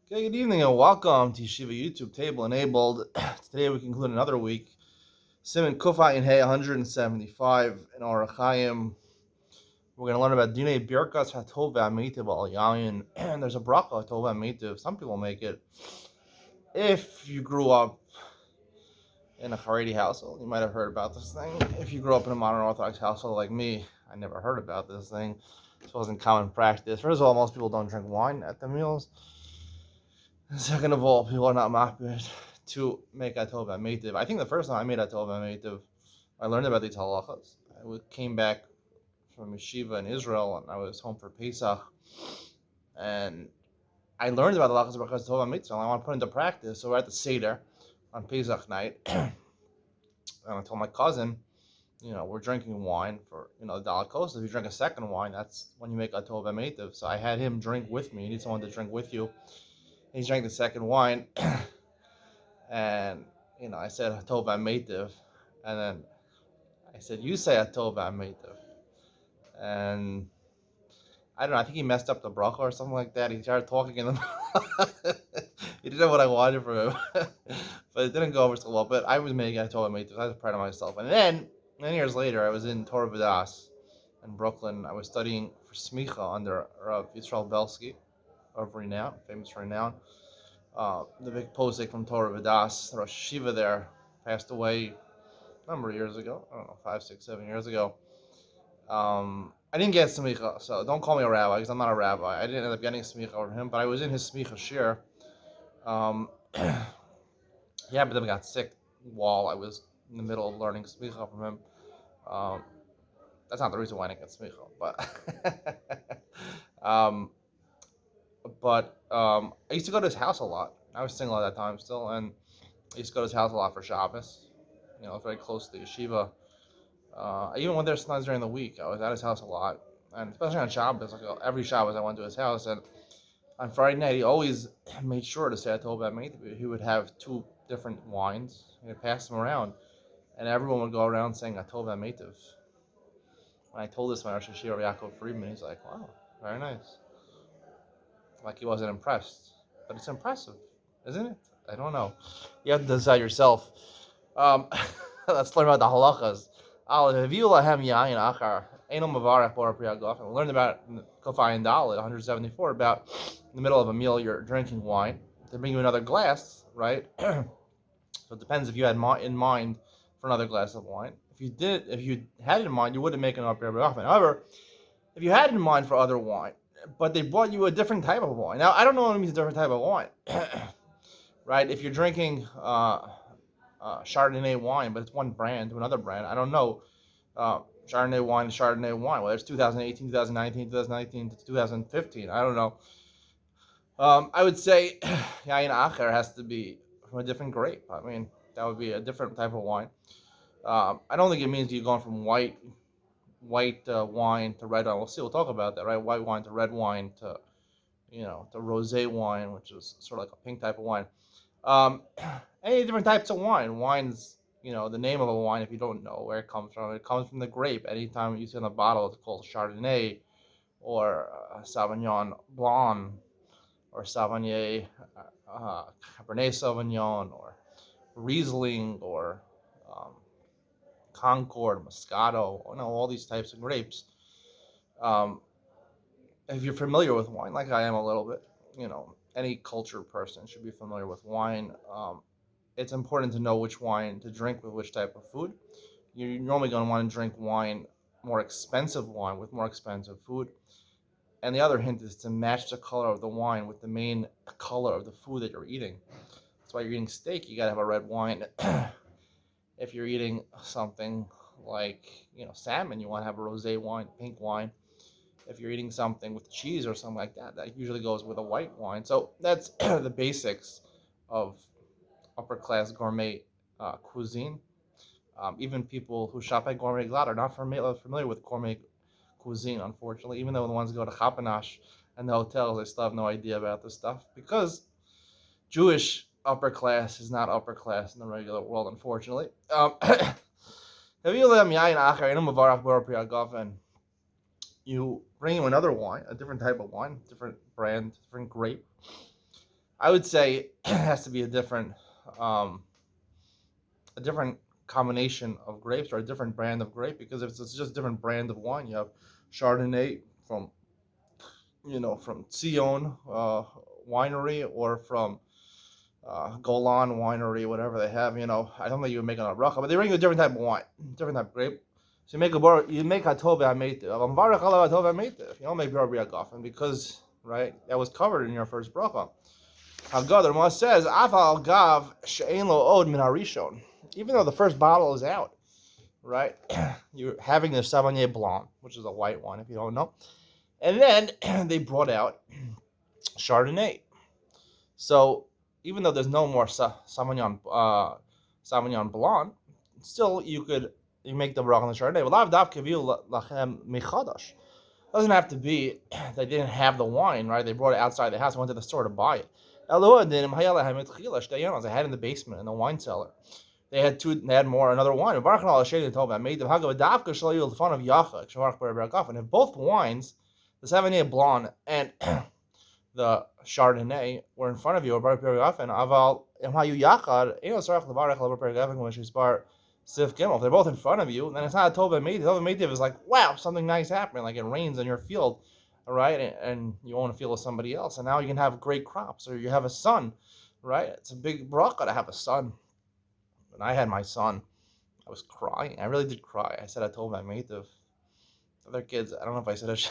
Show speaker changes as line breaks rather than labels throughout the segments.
Okay, good evening and welcome to Yeshiva YouTube Table Enabled. Today we conclude another week. Simon Kufa in Hay 175 in Orach Chaim. We're going to learn about Dinei Birkas Hatov V'Amitiv Al Yayin. And there's a bracha Hatov V'Amitiv. Some people make it. If you grew up in a Haredi household, you might have heard about this thing. If you grew up in a modern Orthodox household like me, I never heard about this thing. This wasn't common practice. First of all, most people don't drink wine at the meals. Second of all, people are not makbid to make atov v'meitiv. I think the first time I made atov v'meitiv, I learned about these halachas. I came back from yeshiva in Israel, and I was home for Pesach, and I learned about the halachas of atov v'meitiv, and I want to put into practice. So we're at the Seder on Pesach night, and I told my cousin, we're drinking wine for, the dalakos. If you drink a second wine, that's when you make atov v'meitiv. So I had him drink with me. You need someone to drink with you. He drank the second wine, and I said Hatov Meitiv, and then I said, "You say Hatov Meitiv," and I don't know. I think he messed up the bracha or something like that. He started talking in the. He didn't know what I wanted from him, but it didn't go over so well. But I was making Hatov Meitiv. I was proud of myself. And then 9 years later, I was in Torah Vodas in Brooklyn. I was studying for smicha under Rav Yisrael Belsky of renown, famous renown. The big posek from Torah Vodas, the Rosh Shiva there, passed away a number of years ago. I don't know, 5, 6, 7 years ago. I didn't get smicha, so don't call me a rabbi because I'm not a rabbi. I didn't end up getting smicha over him, but I was in his smicha shir. He happened to have got sick while I was in the middle of learning smicha from him. That's not the reason why I didn't get smicha, but I used to go to his house a lot. I was single at that time still, and I used to go to his house a lot for Shabbos. Very close to the yeshiva. I even went there sometimes during the week. I was at his house a lot, and especially on Shabbos. Every Shabbos, I went to his house, and on Friday night, he always made sure to say "Atov Meitiv." He would have two different wines. He'd pass them around, and everyone would go around saying "Atov Meitiv." When I told this to my Rosh Hashiva Yaakov Friedman, he's like, "Wow, very nice." Like he wasn't impressed, but it's impressive, isn't it? I don't know. You have to decide yourself. Um, let's learn about the halachas. We learned about Kofai and Dal at 174 about in the middle of a meal you're drinking wine. They bring you another glass, right? So it depends if you had in mind for another glass of wine. If you had it in mind, you wouldn't make an upgrade very often. However, if you had in mind for other wine, but they brought you a different type of wine. Now, I don't know what it means, a different type of wine, right? If you're drinking Chardonnay wine, but it's one brand to another brand, I don't know. Chardonnay wine, whether it's 2018, 2019, 2019 to 2015, I don't know. I would say Yain Acher has to be from a different grape. I mean, that would be a different type of wine. I don't think it means you're going from white wine to red wine. We'll talk about that, right? White wine to red wine to to rosé wine, which is sort of like a pink type of wine. Any different types of wine. Wine's, the name of a wine, if you don't know where it comes from the grape. Anytime you see on the bottle, it's called Chardonnay or Sauvignon Blanc or Sauvignon, Cabernet Sauvignon or Riesling or Concord, Moscato, all these types of grapes. If you're familiar with wine, like I am a little bit, any cultured person should be familiar with wine. It's important to know which wine to drink with which type of food. You're normally going to want to drink more expensive wine with more expensive food. And the other hint is to match the color of the wine with the main color of the food that you're eating. That's why you're eating steak, you got to have a red wine. If you're eating something like, salmon, you want to have a rosé wine, pink wine. If you're eating something with cheese or something like that, that usually goes with a white wine. So that's the basics of upper class gourmet cuisine. Even people who shop at Gourmet Glatt are not familiar with gourmet cuisine, unfortunately. Even though the ones who go to Chapanash and the hotels, they still have no idea about this stuff because Jewish upper class is not upper class in the regular world, unfortunately. You bring him another wine, a different type of wine, different brand, different grape. I would say it has to be um, a different combination of grapes or a different brand of grape, because if it's just a different brand of wine, you have Chardonnay from from Sion winery, or from Golan winery, whatever they have. I don't think you would make it on a bracha, but they bring you a different type of wine, different type of grape. So you make hatov v'ameitiv. I'm varech alav hatov v'ameitiv. You don't make bar b'yagafen, because right, that was covered in your first bracha. Haggadah Rama says afal gav she'ein lo od min harishon. Even though the first bottle is out, right? You're having the Sauvignon Blanc, which is a white wine, if you don't know, and then they brought out Chardonnay. So even though there's no more Sauvignon Blanc, still you make the bracha on the Chardonnay. Lav dav kaviu lachem michadash. Doesn't have to be they didn't have the wine, right? They brought it outside the house, went to the store to buy it. They had it in the basement in the wine cellar. They had more another wine. And if both wines, the Sauvignon Blanc and the Chardonnay, were in front of you, if they're both in front of you, then it's not a tova meitiv. Tova meitiv is like, wow, something nice happened, like it rains in your field, all right, and you want to feel with somebody else, and now you can have great crops, or you have a son, right? It's a big bracha to have a son. When I had my son, I was crying. I really did cry. I said I told my meitiv. Other kids, I don't know if I said it.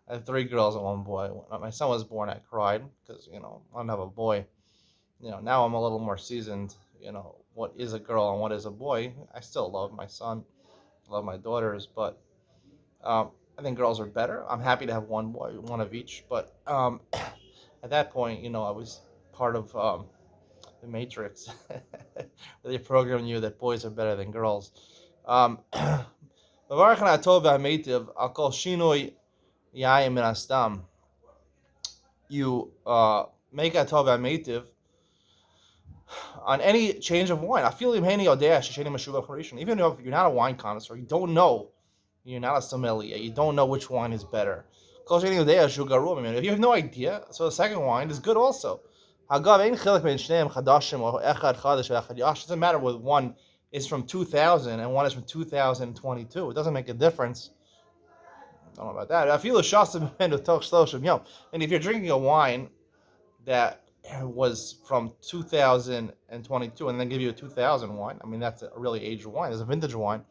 I had 3 girls and 1 boy. When my son was born, I cried because I don't have a boy. Now I'm a little more seasoned. What is a girl and what is a boy. I still love my son, love my daughters, but I think girls are better. I'm happy to have 1 boy, 1 of each. But at that point, I was part of the Matrix. They program you that boys are better than girls. You make a tov v'ameitiv on any change of wine. Even if you're not a wine connoisseur, you don't know, you're not a sommelier, you don't know which wine is better. If you have no idea, so the second wine is good also. It doesn't matter whether one is from 2000 and one is from 2022. It doesn't make a difference. I don't know about that. And if you're drinking a wine that was from 2022 and then give you a 2000 wine, I mean, that's a really aged wine. It's a vintage wine.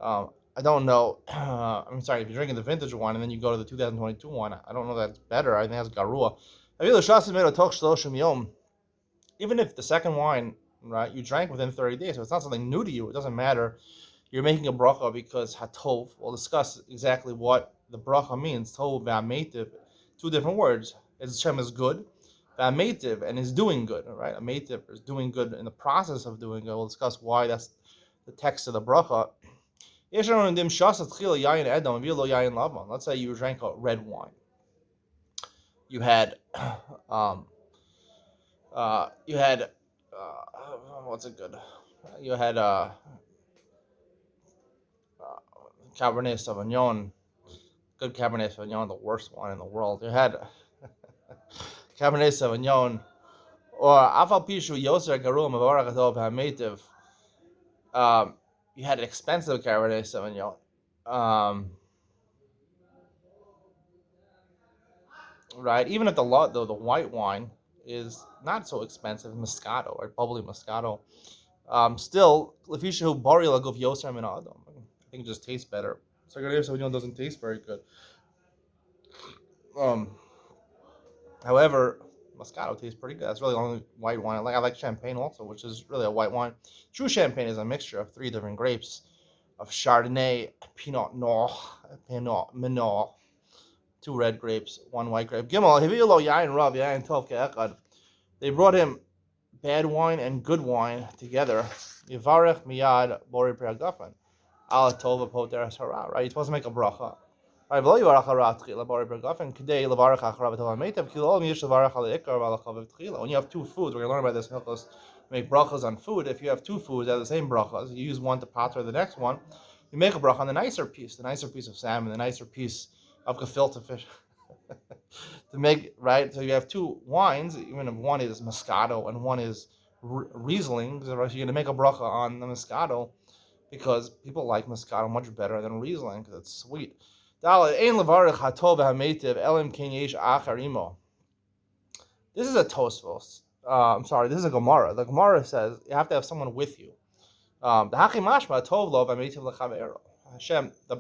I don't know. I'm sorry, if you're drinking the vintage wine and then you go to the 2022 wine, I don't know that it's better. I think that's garua. Even if the second wine, right, you drank within 30 days, so it's not something new to you, it doesn't matter. You're making a bracha because hatov. We'll discuss exactly what the bracha means. Tov v'ameitiv, 2 different words. Hashem is good, v'ameitiv, and is doing good. Right, a meitiv is doing good in the process of doing good. We'll discuss why that's the text of the bracha. Let's say you drank a red wine. You had, what's it good? You had Cabernet Sauvignon, good Cabernet Sauvignon, the worst wine in the world. You had Cabernet Sauvignon, or Afal Pishu Yoser Garum Avarakatov Hametiv. You had an expensive Cabernet Sauvignon. Right? Even if the white wine is not so expensive, Moscato or bubbly Moscato, still Lefishahu Barila Gov Yoser Minadam. I think it just tastes better. So Cabernet Sauvignon doesn't taste very good. However, Moscato tastes pretty good. That's really the only white wine I like. I like Champagne also, which is really a white wine. True Champagne is a mixture of 3 different grapes, of Chardonnay, Pinot Noir, Pinot Meunier, 2 red grapes, 1 white grape. Gimel, Hivilo Yain Rav Yain Tov Ke'echad. They brought him bad wine and good wine together. Yivarech Miyad Bori Priagafen. Al Tova Poter Hara. Right? You're supposed to make a bracha. Right, you have when you have 2 foods, we're going to learn about this. Make brachas on food. If you have 2 foods that have the same brachas, you use one to pater the next one. You make a bracha on the nicer piece of salmon, the nicer piece of gefilte fish. to make right. So you have two wines, even if one is Moscato and one is Riesling. So you're going to make a bracha on the Moscato because people like Moscato much better than Riesling because it's sweet. This is a Tosfos. I'm sorry, this is a Gemara. The Gemara says you have to have someone with you. The Haki Mashma Tov Lo v'Meitiv L'Chavero. Hashem, the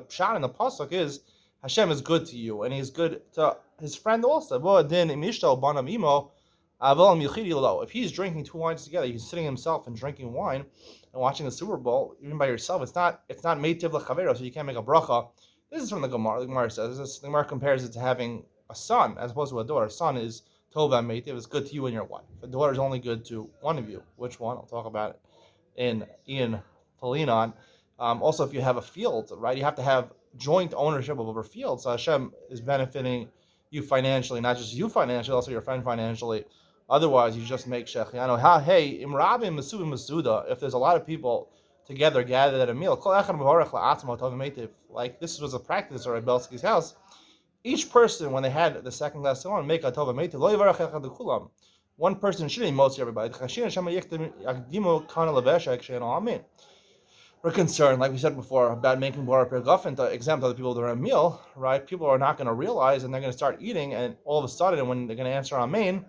pshat in the pasuk is Hashem is good to you, and He's good to his friend also. If he's drinking two wines together, he's sitting himself and drinking wine and watching the Super Bowl, even by yourself. It's not Meitiv L'Chavero, so you can't make a bracha. This is from the Gemara. The Gemara says the Gemara compares it to having a son as opposed to a daughter. A son is Tova Meitiv, is good to you and your wife. A daughter is only good to one of you. Which one? I'll talk about it in Ian Polinon. Also, if you have a field, right, you have to have joint ownership of a field. So Hashem is benefiting you financially, not just you financially, also your friend financially. Otherwise, you just make shechiano. Hey, imrabim masubim masuda. If there's a lot of people together gathered at a meal, like this was a practice at Belsky's house. Each person, when they had the second glass of wine, make a tova meitiv. One person shouldn't mostly everybody. We're concerned, like we said before, about making bar pergufen to exempt other people during a meal, right? People are not going to realize, and they're going to start eating, and all of a sudden, when they're going to answer amen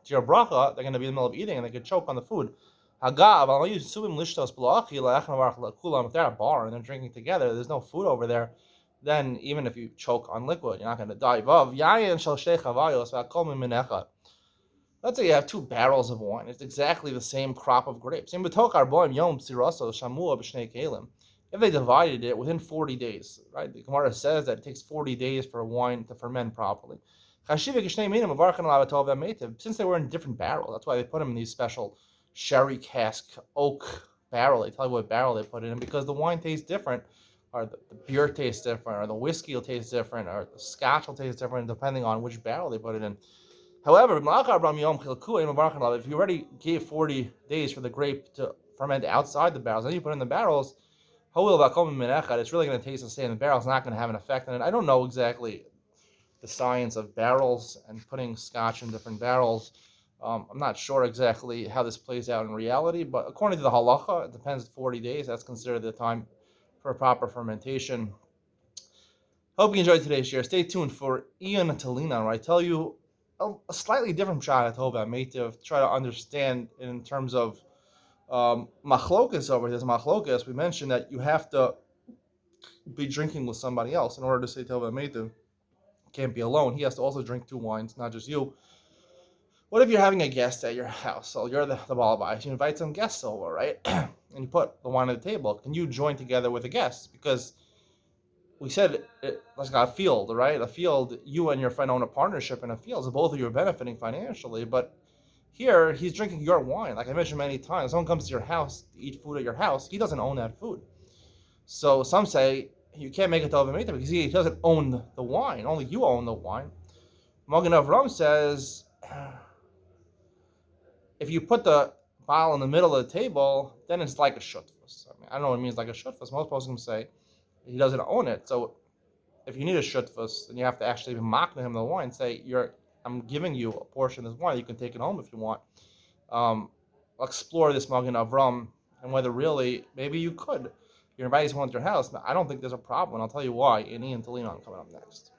to your bracha, they're going to be in the middle of eating, and they could choke on the food. If they're at a bar and they're drinking together, there's no food over there, then even if you choke on liquid, you're not going to die. Let's say you have two barrels of wine. It's exactly the same crop of grapes. If they divided it within 40 days, right? The Gemara says that it takes 40 days for a wine to ferment properly. Since they were in different barrels, that's why they put them in these special sherry cask oak barrel. They tell you what barrel they put it in because the wine tastes different, or the beer tastes different, or the whiskey will taste different, or the scotch will taste different depending on which barrel they put it in. However, if you already gave 40 days for the grape to ferment outside the barrels, then you put it in the barrels, it's really going to taste the same. The barrel's not going to have an effect on it. I don't know exactly the science of barrels and putting scotch in different barrels. I'm not sure exactly how this plays out in reality, but according to the halacha, it depends 40 days. That's considered the time for proper fermentation. Hope you enjoyed today's share. Stay tuned for Ian Talina, where I tell you a slightly different shot at Tova Meitiv, try to understand in terms of machlokas over this machlokas. We mentioned that you have to be drinking with somebody else in order to say Tova Meitiv. Can't be alone. He has to also drink two wines, not just you. What if you're having a guest at your house? So you're the balabais. You invite some guests over, right? And you put the wine on the table. Can you join together with the guests? Because we said let's got a field, right? A field, you and your friend own a partnership in a field, so both of you are benefiting financially. But here, he's drinking your wine. Like I mentioned many times, someone comes to your house to eat food at your house, he doesn't own that food. So some say you can't make it to Avameta because he doesn't own the wine. Only you own the wine. Magen Avram says, if you put the bottle in the middle of the table, then it's like a shutfus. I don't know what it means like a shutfus. Most Muslims say he doesn't own it. So if you need a shutfus, then you have to actually mock him the wine. Say, I'm giving you a portion of this wine. You can take it home if you want. Explore this Magen Avram and whether really, maybe you could. You're inviting someone to your house. I don't think there's a problem. I'll tell you why in Ian Tolinon coming up next.